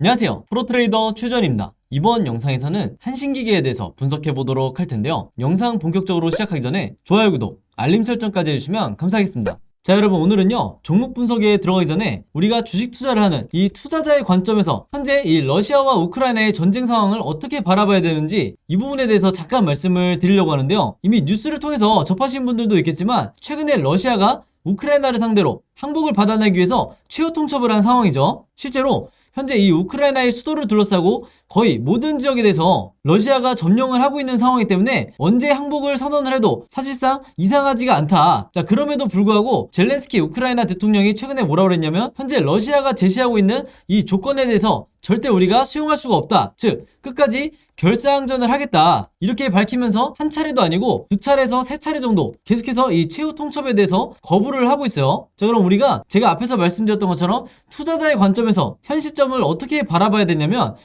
안녕하세요. 프로트레이더 최전입니다. 이번 영상에서는 한신기계에 대해서 분석해 보도록 할 텐데요. 영상 본격적으로 시작하기 전에 좋아요, 구독, 알림 설정까지 해주시면 감사하겠습니다. 자, 여러분, 오늘은요, 종목 분석에 들어가기 전에 우리가 주식 투자를 하는 이 투자자의 관점에서 현재 이 러시아와 우크라이나의 전쟁 상황을 어떻게 바라봐야 되는지 이 부분에 대해서 잠깐 말씀을 드리려고 하는데요. 이미 뉴스를 통해서 접하신 분들도 있겠지만 최근에 러시아가 우크라이나를 상대로 항복을 받아내기 위해서 최후 통첩을 한 상황이죠. 실제로 현재 이 우크라이나의 수도를 둘러싸고 거의 모든 지역에 대해서 러시아가 점령을 하고 있는 상황이기 때문에 언제 항복을 선언을 해도 사실상 이상하지가 않다. 자, 그럼에도 불구하고 젤렌스키 우크라이나 대통령이 최근에 뭐라고 그랬냐면 현재 러시아가 제시하고 있는 이 조건에 대해서 절대 우리가 수용할 수가 없다. 즉, 끝까지 결사항전을 하겠다. 이렇게 밝히면서 한 차례도 아니고 두 차례에서 세 차례 정도 계속해서 이 최후 통첩에 대해서 거부를 하고 있어요. 자, 그럼 우리가 제가 앞에서 말씀드렸던 것처럼 투자자의 관점에서 현 시점을 어떻게 바라봐야 되냐면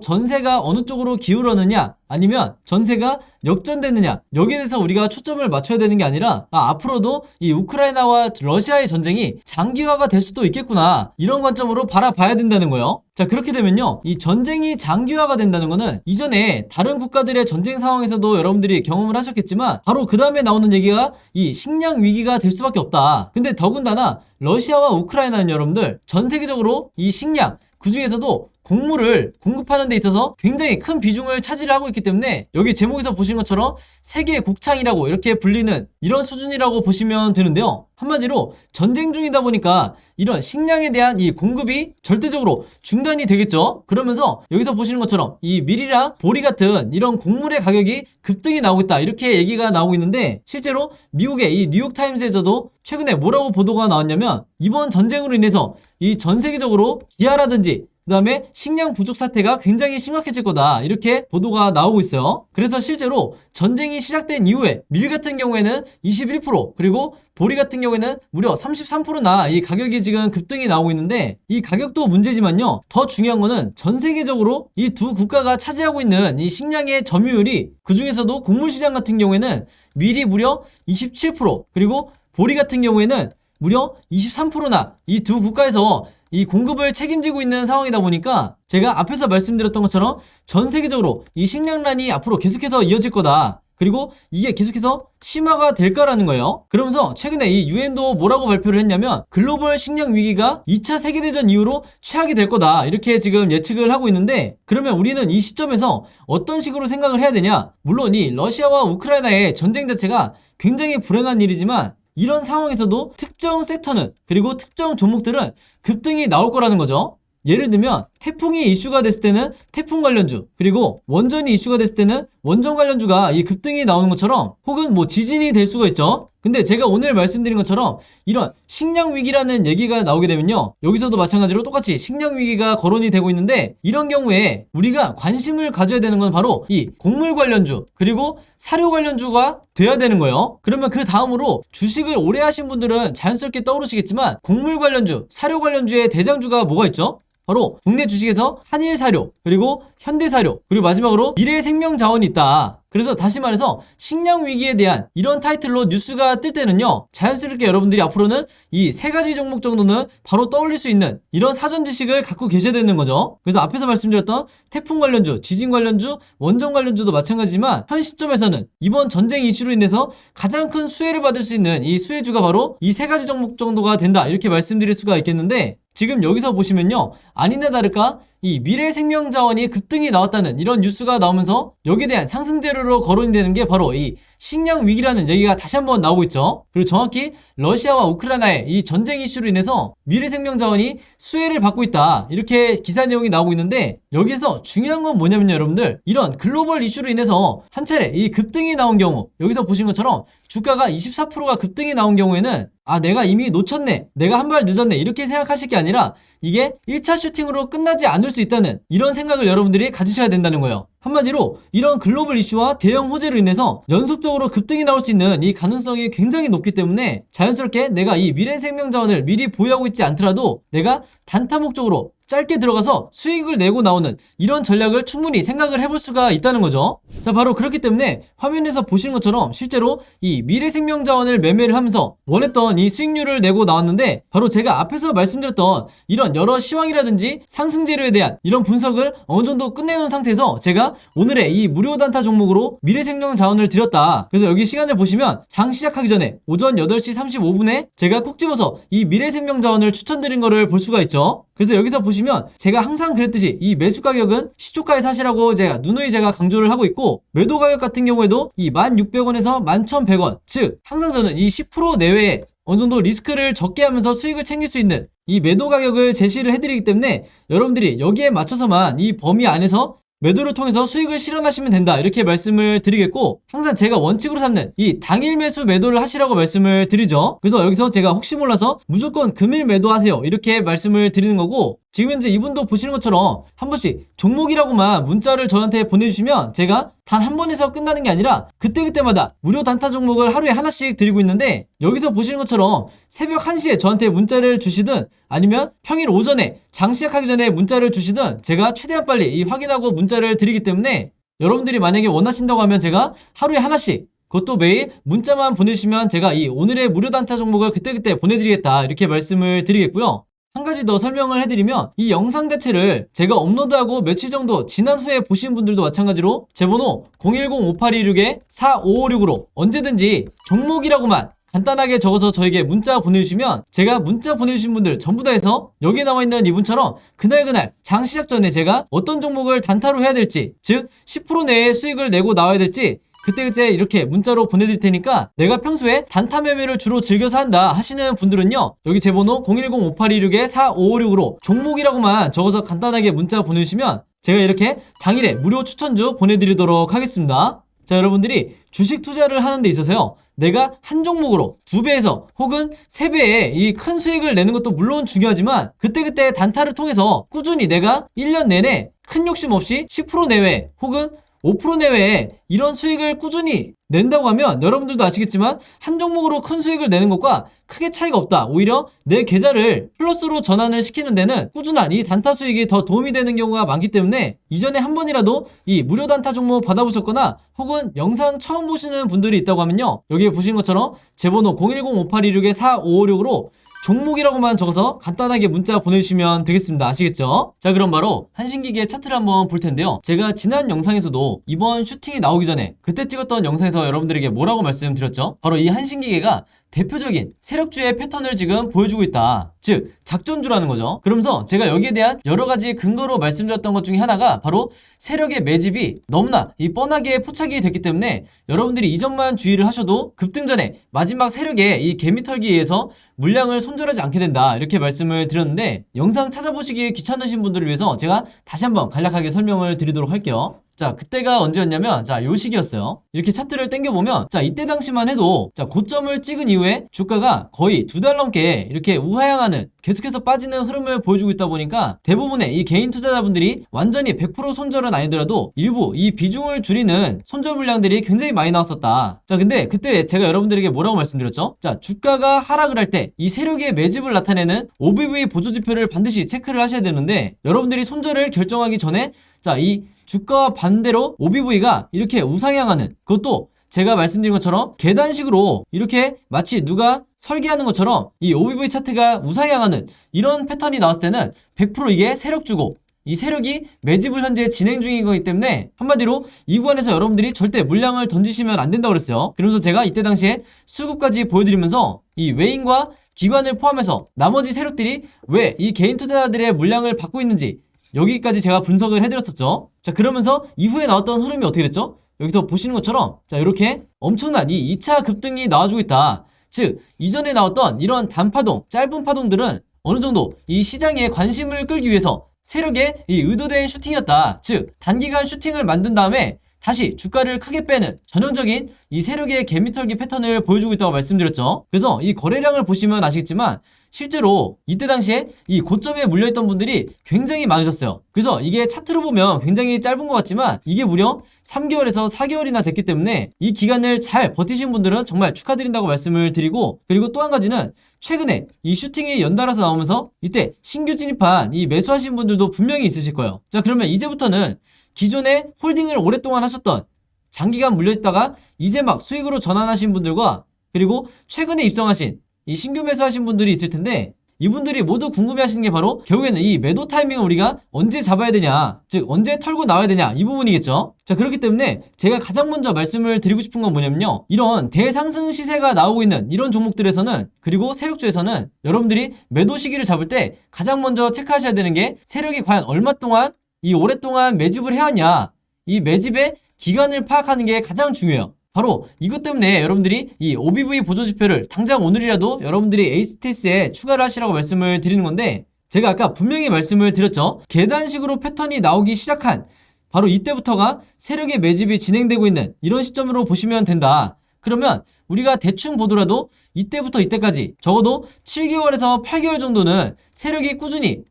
전세가 어느 쪽으로 기울었느냐 아니면 전세가 역전됐느냐 여기에 대해서 우리가 초점을 맞춰야 되는 게 아니라 앞으로도 이 우크라이나와 러시아의 전쟁이 장기화가 될 수도 있겠구나 이런 관점으로 바라봐야 된다는 거예요. 자, 그렇게 되면요, 이 전쟁이 장기화가 된다는 거는 이전에 다른 국가들의 전쟁 상황에서도 여러분들이 경험을 하셨겠지만 바로 그 다음에 나오는 얘기가 이 식량 위기가 될 수밖에 없다. 근데 더군다나 러시아와 우크라이나는 여러분들 전 세계적으로 이 식량 그 중에서도 곡물을 공급하는 데 있어서 굉장히 큰 비중을 차지하고 있기 때문에 여기 제목에서 보신 것처럼 세계 곡창이라고 이렇게 불리는 이런 수준이라고 보시면 되는데요. 한마디로 전쟁 중이다 보니까 이런 식량에 대한 이 공급이 절대적으로 중단이 되겠죠. 그러면서 여기서 보시는 것처럼 이 밀이랑 보리 같은 이런 곡물의 가격이 급등이 나오고 있다 이렇게 얘기가 나오고 있는데 실제로 미국의 이 뉴욕타임스에서도 최근에 뭐라고 보도가 나왔냐면 이번 전쟁으로 인해서 이 전 세계적으로 기아라든지 그 다음에 식량 부족 사태가 굉장히 심각해질 거다 이렇게 보도가 나오고 있어요. 그래서 실제로 전쟁이 시작된 이후에 밀 같은 경우에는 21% 그리고 보리 같은 경우에는 무려 33%나 이 가격이 지금 급등이 나오고 있는데 이 가격도 문제지만요, 더 중요한 거는 전 세계적으로 이 두 국가가 차지하고 있는 이 식량의 점유율이 그 중에서도 곡물 시장 같은 경우에는 밀이 무려 27% 그리고 보리 같은 경우에는 무려 23%나 이 두 국가에서 이 공급을 책임지고 있는 상황이다 보니까 제가 앞에서 말씀드렸던 것처럼 전 세계적으로 이 식량난이 앞으로 계속해서 이어질 거다. 그리고 이게 계속해서 심화가 될 거라는 거예요. 그러면서 최근에 이 유엔도 뭐라고 발표를 했냐면 글로벌 식량 위기가 2차 세계대전 이후로 최악이 될 거다 이렇게 지금 예측을 하고 있는데 그러면 우리는 이 시점에서 어떤 식으로 생각을 해야 되냐. 물론 이 러시아와 우크라이나의 전쟁 자체가 굉장히 불행한 일이지만 이런 상황에서도 특정 섹터는 그리고 특정 종목들은 급등이 나올 거라는 거죠. 예를 들면 태풍이 이슈가 됐을 때는 태풍 관련주 그리고 원전이 이슈가 됐을 때는 원전 관련주가 이 급등이 나오는 것처럼 혹은 지진이 될 수가 있죠. 근데 제가 오늘 말씀드린 것처럼 이런 식량 위기라는 얘기가 나오게 되면요, 여기서도 마찬가지로 똑같이 식량 위기가 거론이 되고 있는데 이런 경우에 우리가 관심을 가져야 되는 건 바로 이 곡물 관련주 그리고 사료 관련주가 돼야 되는 거예요. 그러면 그 다음으로 주식을 오래 하신 분들은 자연스럽게 떠오르시겠지만 곡물 관련주, 사료 관련주의 대장주가 뭐가 있죠? 바로 국내 주식에서 한일사료, 그리고 현대사료, 그리고 마지막으로 미래생명자원이 있다. 그래서 다시 말해서 식량 위기에 대한 이런 타이틀로 뉴스가 뜰 때는요, 자연스럽게 여러분들이 앞으로는 이 세 가지 종목 정도는 바로 떠올릴 수 있는 이런 사전 지식을 갖고 계셔야 되는 거죠. 그래서 앞에서 말씀드렸던 태풍 관련주, 지진 관련주, 원전 관련주도 마찬가지지만 현 시점에서는 이번 전쟁 이슈로 인해서 가장 큰 수혜를 받을 수 있는 이 수혜주가 바로 이 세 가지 종목 정도가 된다 이렇게 말씀드릴 수가 있겠는데 지금 여기서 보시면요, 아니나 다를까 이 미래생명자원이 급등이 나왔다는 이런 뉴스가 나오면서 여기에 대한 상승재료로 거론이 되는 게 바로 이 식량 위기라는 얘기가 다시 한번 나오고 있죠. 그리고 정확히 러시아와 우크라이나의 이 전쟁 이슈로 인해서 미래생명자원이 수혜를 받고 있다 이렇게 기사 내용이 나오고 있는데 여기서 중요한 건 뭐냐면요, 여러분들 이런 글로벌 이슈로 인해서 한 차례 이 급등이 나온 경우 여기서 보신 것처럼 주가가 24%가 급등이 나온 경우에는 내가 이미 놓쳤네, 내가 한 발 늦었네 이렇게 생각하실 게 아니라 이게 1차 슈팅으로 끝나지 않을 수 있다는 이런 생각을 여러분들이 가지셔야 된다는 거예요. 한마디로 이런 글로벌 이슈와 대형 호재로 인해서 연속적으로 급등이 나올 수 있는 이 가능성이 굉장히 높기 때문에 자연스럽게 내가 이 미래생명자원을 미리 보유하고 있지 않더라도 내가 단타 목적으로 짧게 들어가서 수익을 내고 나오는 이런 전략을 충분히 생각을 해볼 수가 있다는 거죠. 자, 바로 그렇기 때문에 화면에서 보시는 것처럼 실제로 이 미래생명자원을 매매를 하면서 원했던 이 수익률을 내고 나왔는데, 바로 제가 앞에서 말씀드렸던 이런 여러 시황이라든지 상승 재료에 대한 이런 분석을 어느 정도 끝내놓은 상태에서 제가 오늘의 이 무료 단타 종목으로 미래생명자원을 드렸다. 그래서 여기 시간을 보시면 장 시작하기 전에 오전 8시 35분에 제가 콕 집어서 이 미래생명자원을 추천드린 거를 볼 수가 있죠. 그래서 여기서 보시면 제가 항상 그랬듯이 이 매수 가격은 시초가에 사시라고 누누이 강조를 하고 있고, 매도 가격 같은 경우에도 이 1,600원에서 11,100원, 즉 항상 저는 이 10% 내외에 어느 정도 리스크를 적게 하면서 수익을 챙길 수 있는 이 매도 가격을 제시를 해드리기 때문에 여러분들이 여기에 맞춰서만 이 범위 안에서 매도를 통해서 수익을 실현하시면 된다, 이렇게 말씀을 드리겠고, 항상 제가 원칙으로 삼는 이 당일 매수 매도를 하시라고 말씀을 드리죠. 그래서 여기서 제가 혹시 몰라서 무조건 금일 매도하세요, 이렇게 말씀을 드리는 거고, 지금 현재 이분도 보시는 것처럼 한 번씩 종목이라고만 문자를 저한테 보내주시면 제가 단 한 번에서 끝나는 게 아니라 그때그때마다 무료 단타 종목을 하루에 하나씩 드리고 있는데, 여기서 보시는 것처럼 새벽 1시에 저한테 문자를 주시든 아니면 평일 오전에 장 시작하기 전에 문자를 주시든 제가 최대한 빨리 확인하고 문자를 드리기 때문에, 여러분들이 만약에 원하신다고 하면 제가 하루에 하나씩, 그것도 매일 문자만 보내주시면 제가 이 오늘의 무료 단타 종목을 그때그때 보내드리겠다, 이렇게 말씀을 드리겠고요. 한 가지 더 설명을 해드리면, 이 영상 자체를 제가 업로드하고 며칠 정도 지난 후에 보신 분들도 마찬가지로 제 번호 010-5826-4556으로 언제든지 종목이라고만 간단하게 적어서 저에게 문자 보내주시면 제가 문자 보내주신 분들 전부 다 해서 여기 나와있는 이분처럼 그날 장 시작 전에 제가 어떤 종목을 단타로 해야 될지, 즉 10% 내에 수익을 내고 나와야 될지 그때 이렇게 문자로 보내드릴 테니까, 내가 평소에 단타 매매를 주로 즐겨서 한다 하시는 분들은요, 여기 제 번호 010-5826-4556으로 종목이라고만 적어서 간단하게 문자 보내주시면 제가 이렇게 당일에 무료 추천주 보내드리도록 하겠습니다. 자, 여러분들이 주식 투자를 하는 데 있어서요, 내가 한 종목으로 2배에서 혹은 3배의 이 큰 수익을 내는 것도 물론 중요하지만, 그때그때 단타를 통해서 꾸준히 내가 1년 내내 큰 욕심 없이 10% 내외 혹은 5% 내외에 이런 수익을 꾸준히 낸다고 하면, 여러분들도 아시겠지만 한 종목으로 큰 수익을 내는 것과 크게 차이가 없다. 오히려 내 계좌를 플러스로 전환을 시키는 데는 꾸준한 이 단타 수익이 더 도움이 되는 경우가 많기 때문에, 이전에 한 번이라도 이 무료 단타 종목 받아보셨거나 혹은 영상 처음 보시는 분들이 있다고 하면요, 여기 보시는 것처럼 제 번호 010-5826-4556으로 종목이라고만 적어서 간단하게 문자 보내주시면 되겠습니다. 아시겠죠? 자, 그럼 바로 한신기계 차트를 한번 볼 텐데요, 제가 지난 영상에서도 이번 슈팅이 나오기 전에 그때 찍었던 영상에서 여러분들에게 뭐라고 말씀드렸죠? 바로 이 한신기계가 대표적인 세력주의 패턴을 지금 보여주고 있다, 즉 작전주라는 거죠. 그러면서 제가 여기에 대한 여러가지 근거로 말씀드렸던 것 중에 하나가 바로 세력의 매집이 너무나 뻔하게 포착이 됐기 때문에 여러분들이 이 점만 주의를 하셔도 급등전에 마지막 세력의 이 개미털기에 의해서 물량을 손절하지 않게 된다, 이렇게 말씀을 드렸는데, 영상 찾아보시기 귀찮으신 분들을 위해서 제가 다시 한번 간략하게 설명을 드리도록 할게요. 자, 그때가 언제였냐면, 자, 요 시기였어요. 이렇게 차트를 당겨보면, 자, 이때 당시만 해도, 자, 고점을 찍은 이후에 주가가 거의 2달 넘게 이렇게 우하향하는, 계속해서 빠지는 흐름을 보여주고 있다 보니까 대부분의 이 개인 투자자분들이 완전히 100% 손절은 아니더라도 일부 이 비중을 줄이는 손절 물량들이 굉장히 많이 나왔었다. 자, 근데 그때 제가 여러분들에게 뭐라고 말씀드렸죠? 자, 주가가 하락을 할 때 이 세력의 매집을 나타내는 OBV 보조지표를 반드시 체크를 하셔야 되는데, 여러분들이 손절을 결정하기 전에, 자, 이 주가와 반대로 OBV가 이렇게 우상향하는, 그것도 제가 말씀드린 것처럼 계단식으로 이렇게 마치 누가 설계하는 것처럼 이 OBV 차트가 우상향하는 이런 패턴이 나왔을 때는 100% 이게 세력주고, 이 세력이 매집을 현재 진행 중인 거기 때문에 한마디로 이 구간에서 여러분들이 절대 물량을 던지시면 안 된다고 그랬어요. 그러면서 제가 이때 당시에 수급까지 보여드리면서 이 외인과 기관을 포함해서 나머지 세력들이 왜 이 개인 투자자들의 물량을 받고 있는지 여기까지 제가 분석을 해드렸었죠. 자, 그러면서 이후에 나왔던 흐름이 어떻게 됐죠? 여기서 보시는 것처럼, 자, 이렇게 엄청난 이 2차 급등이 나와주고 있다. 즉 이전에 나왔던 이런 단파동, 짧은 파동들은 어느 정도 이 시장에 관심을 끌기 위해서 세력의 이 의도된 슈팅이었다. 즉 단기간 슈팅을 만든 다음에 다시 주가를 크게 빼는 전형적인 이 세력의 개미털기 패턴을 보여주고 있다고 말씀드렸죠. 그래서 이 거래량을 보시면 아시겠지만 실제로 이때 당시에 이 고점에 물려있던 분들이 굉장히 많으셨어요. 그래서 이게 차트로 보면 굉장히 짧은 것 같지만 이게 무려 3개월에서 4개월이나 됐기 때문에 이 기간을 잘 버티신 분들은 정말 축하드린다고 말씀을 드리고, 그리고 또 한 가지는 최근에 이 슈팅이 연달아서 나오면서 이때 신규 진입한 이 매수하신 분들도 분명히 있으실 거예요. 자, 그러면 이제부터는 기존에 홀딩을 오랫동안 하셨던, 장기간 물려있다가 이제 막 수익으로 전환하신 분들과, 그리고 최근에 입성하신 이 신규 매수하신 분들이 있을 텐데, 이분들이 모두 궁금해하시는 게 바로 결국에는 이 매도 타이밍을 우리가 언제 잡아야 되냐, 즉 언제 털고 나와야 되냐, 이 부분이겠죠. 자, 그렇기 때문에 제가 가장 먼저 말씀을 드리고 싶은 건 뭐냐면요, 이런 대상승 시세가 나오고 있는 이런 종목들에서는, 그리고 세력주에서는 여러분들이 매도 시기를 잡을 때 가장 먼저 체크하셔야 되는 게, 세력이 과연 얼마 동안 이 오랫동안 매집을 해왔냐, 이 매집의 기간을 파악하는 게 가장 중요해요. 바로 이것 때문에 여러분들이 이 OBV 보조지표를 당장 오늘이라도 여러분들이 에이스테이스에 추가를 하시라고 말씀을 드리는 건데, 제가 아까 분명히 말씀을 드렸죠. 계단식으로 패턴이 나오기 시작한 바로 이때부터가 세력의 매집이 진행되고 있는 이런 시점으로 보시면 된다. 그러면 우리가 대충 보더라도 이때부터 이때까지 적어도 7개월에서 8개월 정도는 세력이 꾸준히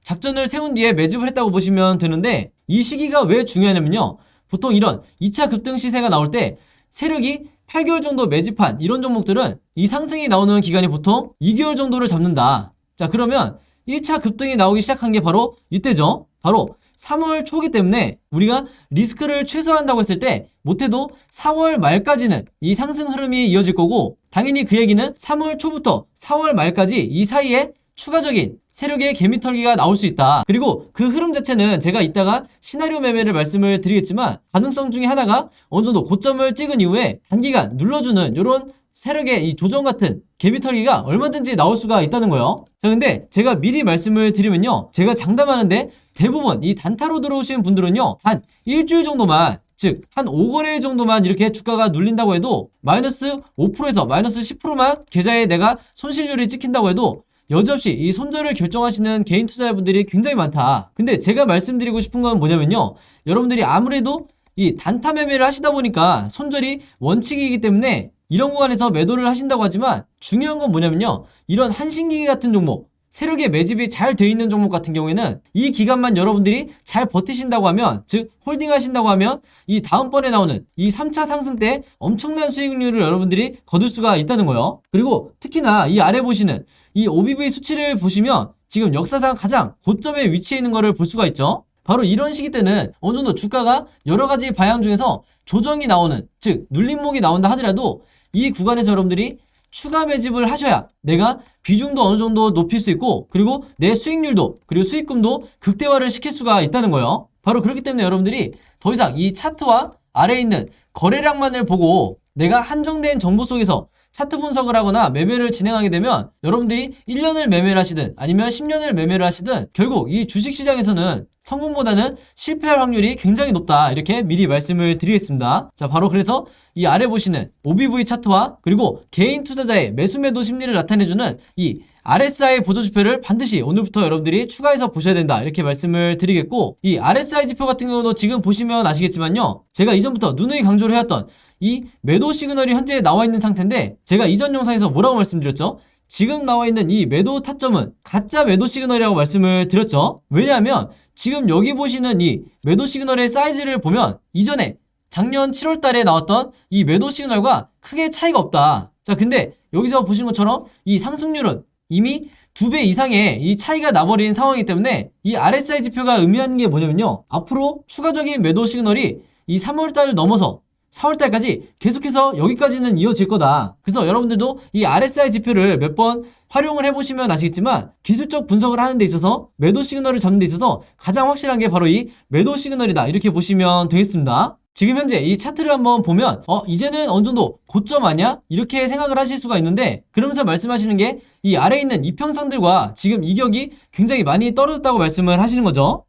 작전을 세운 뒤에 매집을 했다고 보시면 되는데, 이 시기가 왜 중요하냐면요, 보통 이런 2차 급등 시세가 나올 때 세력이 8개월 정도 매집한 이런 종목들은 이 상승이 나오는 기간이 보통 2개월 정도를 잡는다. 자, 그러면 1차 급등이 나오기 시작한 게 바로 이때죠. 바로 3월 초기 때문에 우리가 리스크를 최소화한다고 했을 때 못해도 4월 말까지는 이 상승 흐름이 이어질 거고, 당연히 그 얘기는 3월 초부터 4월 말까지 이 사이에 추가적인 세력의 개미털기가 나올 수 있다. 그리고 그 흐름 자체는 제가 이따가 시나리오 매매를 말씀을 드리겠지만, 가능성 중에 하나가 어느 정도 고점을 찍은 이후에 단기간 눌러주는 이런 세력의 이 조정 같은 개미털기가 얼마든지 나올 수가 있다는 거예요. 자, 근데 제가 미리 말씀을 드리면요, 제가 장담하는데 대부분 이 단타로 들어오신 분들은요, 한 일주일 정도만, 즉 한 5거래일 정도만 이렇게 주가가 눌린다고 해도 마이너스 5%에서 마이너스 10%만 계좌에 내가 손실률이 찍힌다고 해도 여지없이 이 손절을 결정하시는 개인 투자자분들이 굉장히 많다. 근데 제가 말씀드리고 싶은 건 뭐냐면요, 여러분들이 아무래도 이 단타 매매를 하시다 보니까 손절이 원칙이기 때문에 이런 구간에서 매도를 하신다고 하지만, 중요한 건 뭐냐면요, 이런 한신기계 같은 종목, 세력의 매집이 잘 돼 있는 종목 같은 경우에는 이 기간만 여러분들이 잘 버티신다고 하면, 즉 홀딩 하신다고 하면 이 다음번에 나오는 이 3차 상승 때 엄청난 수익률을 여러분들이 거둘 수가 있다는 거예요. 그리고 특히나 이 아래 보시는 이 OBV 수치를 보시면 지금 역사상 가장 고점에 위치해 있는 거를 볼 수가 있죠. 바로 이런 시기 때는 어느 정도 주가가 여러 가지 방향 중에서 조정이 나오는, 즉 눌림목이 나온다 하더라도 이 구간에서 여러분들이 추가 매집을 하셔야 내가 비중도 어느 정도 높일 수 있고, 그리고 내 수익률도, 그리고 수익금도 극대화를 시킬 수가 있다는 거예요. 바로 그렇기 때문에 여러분들이 더 이상 이 차트와 아래에 있는 거래량만을 보고 내가 한정된 정보 속에서 차트 분석을 하거나 매매를 진행하게 되면, 여러분들이 1년을 매매를 하시든 아니면 10년을 매매를 하시든 결국 이 주식시장에서는 성공보다는 실패할 확률이 굉장히 높다, 이렇게 미리 말씀을 드리겠습니다. 자, 바로 그래서 이 아래 보시는 OBV 차트와 그리고 개인 투자자의 매수 매도 심리를 나타내주는 이 RSI 보조지표를 반드시 오늘부터 여러분들이 추가해서 보셔야 된다, 이렇게 말씀을 드리겠고, 이 RSI 지표 같은 경우도 지금 보시면 아시겠지만요, 제가 이전부터 누누이 강조를 해왔던 이 매도 시그널이 현재 나와 있는 상태인데, 제가 이전 영상에서 뭐라고 말씀드렸죠? 지금 나와 있는 이 매도 타점은 가짜 매도 시그널이라고 말씀을 드렸죠. 왜냐하면 지금 여기 보시는 이 매도 시그널의 사이즈를 보면 이전에 작년 7월 달에 나왔던 이 매도 시그널과 크게 차이가 없다. 자, 근데 여기서 보시는 것처럼 이 상승률은 이미 2배 이상의 이 차이가 나버린 상황이기 때문에 이 RSI 지표가 의미하는 게 뭐냐면요, 앞으로 추가적인 매도 시그널이 이 3월 달을 넘어서 4월 달까지 계속해서 여기까지는 이어질 거다. 그래서 여러분들도 이 RSI 지표를 몇 번 활용을 해보시면 아시겠지만, 기술적 분석을 하는 데 있어서 매도 시그널을 잡는 데 있어서 가장 확실한 게 바로 이 매도 시그널이다, 이렇게 보시면 되겠습니다. 지금 현재 이 차트를 한번 보면 이제는 어느 정도 고점 아니야? 이렇게 생각을 하실 수가 있는데, 그러면서 말씀하시는 게 이 아래에 있는 이평선들과 지금 이격이 굉장히 많이 떨어졌다고 말씀을 하시는 거죠.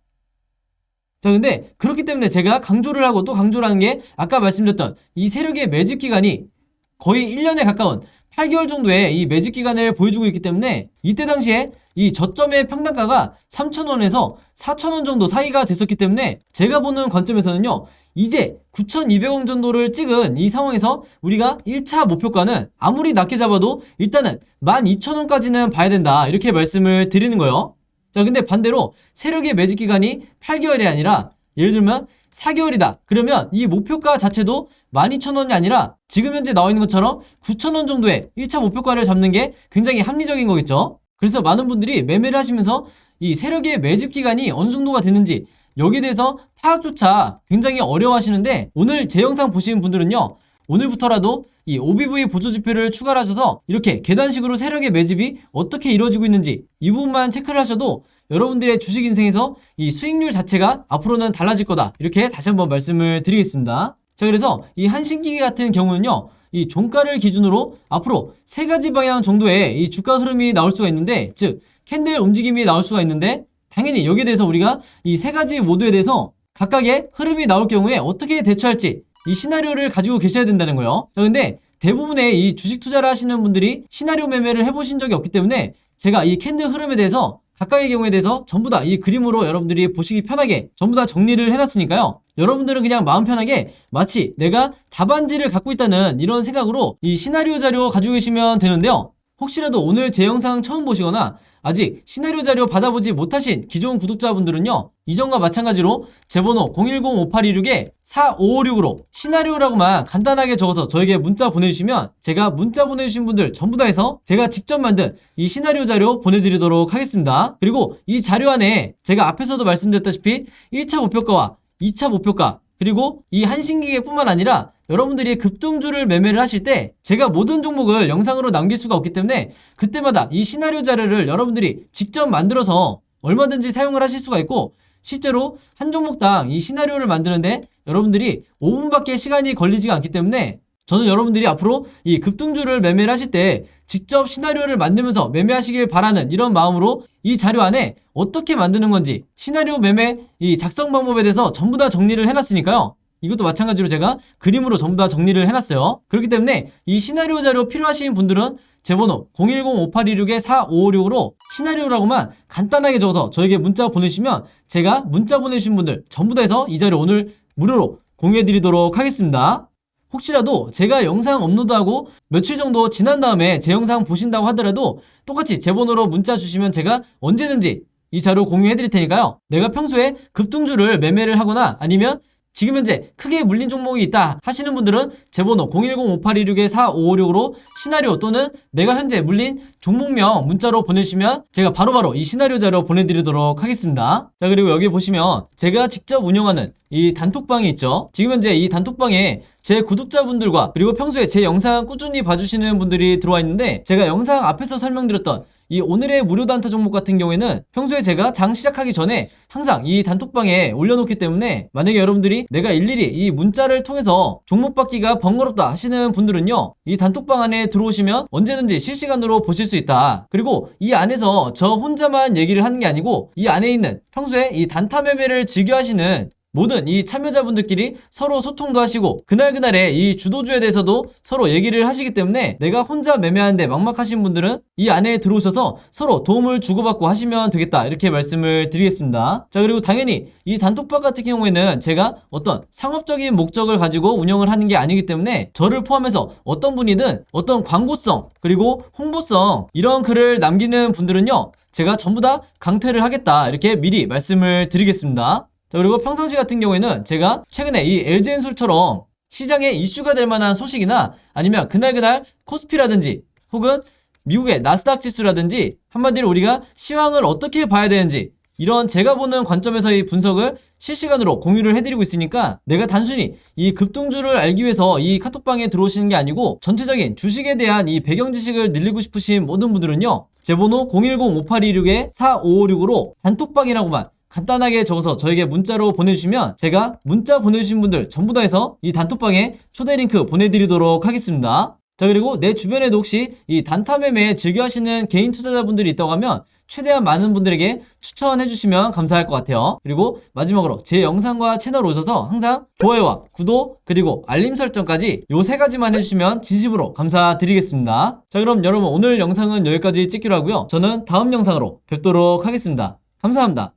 자, 근데 그렇기 때문에 제가 강조를 하고 또 강조를 하는 게, 아까 말씀드렸던 이 세력의 매집 기간이 거의 1년에 가까운 8개월 정도의 이 매집 기간을 보여주고 있기 때문에, 이때 당시에 이 저점의 평단가가 3,000원에서 4,000원 정도 사이가 됐었기 때문에, 제가 보는 관점에서는요, 이제 9,200원 정도를 찍은 이 상황에서 우리가 1차 목표가는 아무리 낮게 잡아도 일단은 12,000원까지는 봐야 된다, 이렇게 말씀을 드리는 거예요. 자, 근데 반대로 세력의 매집 기간이 8개월이 아니라 예를 들면 4개월이다. 그러면 이 목표가 자체도 12,000원이 아니라 지금 현재 나와 있는 것처럼 9,000원 정도의 1차 목표가를 잡는 게 굉장히 합리적인 거겠죠. 그래서 많은 분들이 매매를 하시면서 이 세력의 매집 기간이 어느 정도가 되는지 여기에 대해서 파악조차 굉장히 어려워하시는데, 오늘 제 영상 보시는 분들은요, 오늘부터라도 이 OBV 보조지표를 추가를 하셔서 이렇게 계단식으로 세력의 매집이 어떻게 이루어지고 있는지 이 부분만 체크를 하셔도 여러분들의 주식 인생에서 이 수익률 자체가 앞으로는 달라질 거다, 이렇게 다시 한번 말씀을 드리겠습니다. 자, 그래서 이 한신기계 같은 경우는요, 이 종가를 기준으로 앞으로 3가지 방향 정도의 이 주가 흐름이 나올 수가 있는데, 즉 캔들 움직임이 나올 수가 있는데, 당연히 여기에 대해서 우리가 이 3가지 모두에 대해서 각각의 흐름이 나올 경우에 어떻게 대처할지 이 시나리오를 가지고 계셔야 된다는 거예요. 자, 근데 대부분의 이 주식 투자를 하시는 분들이 시나리오 매매를 해보신 적이 없기 때문에 제가 이 캔들 흐름에 대해서 각각의 경우에 대해서 전부 다 이 그림으로 여러분들이 보시기 편하게 전부 다 정리를 해놨으니까요, 여러분들은 그냥 마음 편하게 마치 내가 답안지를 갖고 있다는 이런 생각으로 이 시나리오 자료 가지고 계시면 되는데요, 혹시라도 오늘 제 영상 처음 보시거나 아직 시나리오 자료 받아보지 못하신 기존 구독자분들은요, 이전과 마찬가지로 제 번호 010-5826-4556으로 시나리오라고만 간단하게 적어서 저에게 문자 보내주시면 제가 문자 보내주신 분들 전부 다 해서 제가 직접 만든 이 시나리오 자료 보내드리도록 하겠습니다. 그리고 이 자료 안에 제가 앞에서도 말씀드렸다시피 1차 목표가와 2차 목표가, 그리고 이 한신기계뿐만 아니라 여러분들이 급등주를 매매를 하실 때 제가 모든 종목을 영상으로 남길 수가 없기 때문에 그때마다 이 시나리오 자료를 여러분들이 직접 만들어서 얼마든지 사용을 하실 수가 있고, 실제로 한 종목당 이 시나리오를 만드는데 여러분들이 5분밖에 시간이 걸리지가 않기 때문에 저는 여러분들이 앞으로 이 급등주를 매매를 하실 때 직접 시나리오를 만들면서 매매하시길 바라는 이런 마음으로 이 자료 안에 어떻게 만드는 건지 시나리오 매매 이 작성 방법에 대해서 전부 다 정리를 해놨으니까요, 이것도 마찬가지로 제가 그림으로 전부 다 정리를 해놨어요. 그렇기 때문에 이 시나리오 자료 필요하신 분들은 제 번호 010-5826-4556으로 시나리오라고만 간단하게 적어서 저에게 문자 보내시면 제가 문자 보내주신 분들 전부 다 해서 이 자료 오늘 무료로 공유해드리도록 하겠습니다. 혹시라도 제가 영상 업로드하고 며칠 정도 지난 다음에 제 영상 보신다고 하더라도 똑같이 제 번호로 문자 주시면 제가 언제든지 이 자료 공유해 드릴 테니까요, 내가 평소에 급등주를 매매를 하거나 아니면 지금 현재 크게 물린 종목이 있다 하시는 분들은 제 번호 010-5826-4556으로 시나리오 또는 내가 현재 물린 종목명 문자로 보내주시면 제가 바로바로 이 시나리오 자료 보내드리도록 하겠습니다. 자, 그리고 여기 보시면 제가 직접 운영하는 이 단톡방이 있죠. 지금 현재 이 단톡방에 제 구독자분들과 그리고 평소에 제 영상 꾸준히 봐주시는 분들이 들어와 있는데, 제가 영상 앞에서 설명드렸던 이 오늘의 무료 단타 종목 같은 경우에는 평소에 제가 장 시작하기 전에 항상 이 단톡방에 올려놓기 때문에 만약에 여러분들이 내가 일일이 이 문자를 통해서 종목 받기가 번거롭다 하시는 분들은요, 이 단톡방 안에 들어오시면 언제든지 실시간으로 보실 수 있다. 그리고 이 안에서 저 혼자만 얘기를 하는 게 아니고 이 안에 있는 평소에 이 단타 매매를 즐겨 하시는 모든 이 참여자분들끼리 서로 소통도 하시고 그날그날의 이 주도주에 대해서도 서로 얘기를 하시기 때문에 내가 혼자 매매하는데 막막하신 분들은 이 안에 들어오셔서 서로 도움을 주고받고 하시면 되겠다, 이렇게 말씀을 드리겠습니다. 자, 그리고 당연히 이 단톡방 같은 경우에는 제가 어떤 상업적인 목적을 가지고 운영을 하는 게 아니기 때문에 저를 포함해서 어떤 분이든 어떤 광고성 그리고 홍보성 이런 글을 남기는 분들은요, 제가 전부 다 강퇴를 하겠다, 이렇게 미리 말씀을 드리겠습니다. 자, 그리고 평상시 같은 경우에는 제가 최근에 이 LG엔솔처럼 시장에 이슈가 될 만한 소식이나 아니면 그날 코스피라든지 혹은 미국의 나스닥 지수라든지 한마디로 우리가 시황을 어떻게 봐야 되는지 이런 제가 보는 관점에서의 분석을 실시간으로 공유를 해드리고 있으니까 내가 단순히 이 급등주를 알기 위해서 이 카톡방에 들어오시는 게 아니고 전체적인 주식에 대한 이 배경 지식을 늘리고 싶으신 모든 분들은요, 제 번호 010-5826-4556으로 단톡방이라고만 간단하게 적어서 저에게 문자로 보내주시면 제가 문자 보내주신 분들 전부 다 해서 이 단톡방에 초대 링크 보내드리도록 하겠습니다. 자, 그리고 내 주변에도 혹시 이 단타 매매 즐겨 하시는 개인 투자자분들이 있다고 하면 최대한 많은 분들에게 추천해 주시면 감사할 것 같아요. 그리고 마지막으로 제 영상과 채널 오셔서 항상 좋아요와 구독 그리고 알림 설정까지 요 3가지만 해주시면 진심으로 감사드리겠습니다. 자, 그럼 여러분 오늘 영상은 여기까지 찍기로 하고요, 저는 다음 영상으로 뵙도록 하겠습니다. 감사합니다.